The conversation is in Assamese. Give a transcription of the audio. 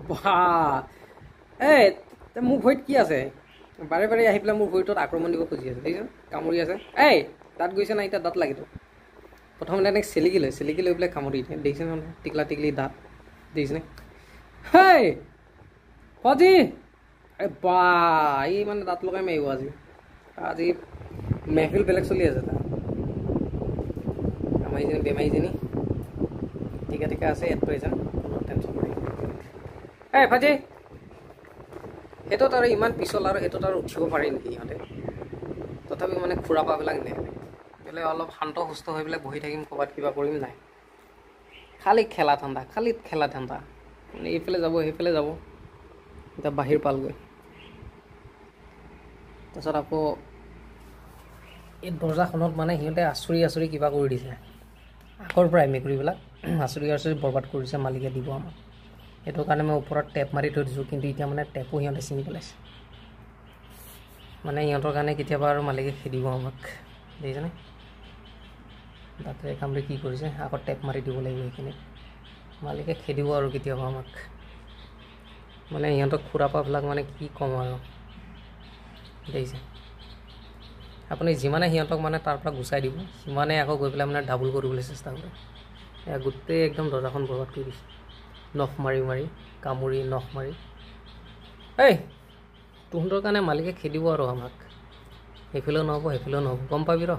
বাহ এই মোৰ ভৰিত কি আছে বাৰে বাৰে আহি পেলাই মোৰ ভৰিটোত আক্ৰমণ দিব খুজি আছে দেখিছ কামুৰি আছে এই দাঁত গৈছে না এতিয়া দাঁত লাগিব প্ৰথমতে এনেকৈ চেলেকি লৈ পেলাই কামুৰি দিয়ে দেখিছে নহয় টিকলা টিকলি দাঁত দেখিছেনে হেই ফজি এই বা এই মানে দাঁত লগাই মাৰিব আজি মেহফিল বেলেগ চলি আছে তাৰ আমাৰজনী বেমাৰীজনী ঠিকে আছে এট প্ৰেজেণ্ট কোনো টেনশ্যন নাই এই ফজি সেইটোত আৰু ইমান পিছল আৰু সেইটোত আৰু উঠিব পাৰি নেকি ইহঁতে তথাপি মানে খুৰা পাবিলাক নেৰে বোলে অলপ শান্ত সুস্থ হৈ পেলাই বহি থাকিম ক'ৰবাত কিবা কৰিম নাই খালি খেলা ঠাণ্ডা মানে এইফালে যাব সেইফালে যাব এতিয়া বাহিৰ পালগৈ তাৰপিছত আকৌ এই দৰ্জাখনত মানে সিহঁতে আচৰি কিবা কৰি দিছে আগৰ পৰাই মেকুৰীবিলাক আচৰি বৰবাদ কৰিছে মালিকে দিব আমাক সেইটো কাৰণে মই ওপৰত টেপ মাৰি থৈ দিছোঁ কিন্তু এতিয়া মানে টেপো সিহঁতে চিনি পেলাইছে মানে সিহঁতৰ কাৰণে কেতিয়াবা আৰু মালিকে খেদিব আমাক দেখিছেনে তাতে কামটো কি কৰিছে আকৌ টেপ মাৰি দিব লাগিব সেইখিনি মালিকে খেদিব আৰু কেতিয়াবা আমাক মানে সিহঁতক খুৰাপাবিলাক মানে কি ক'ম আৰু দেখিছে আপুনি যিমানে সিহঁতক মানে তাৰ পৰা গুচাই দিব সিমানে আকৌ গৈ পেলাই মানে ডাবুল কৰিবলৈ চেষ্টা কৰে গোটেই একদম দৰ্জাখন বৰবাদ কৰি দিছে নখ মাৰি কামুৰি নখ মাৰি এই তহঁতৰ কাৰণে মালিকে খেদিব আৰু আমাক সেইফালেও নহ'ব গম পাবি ৰ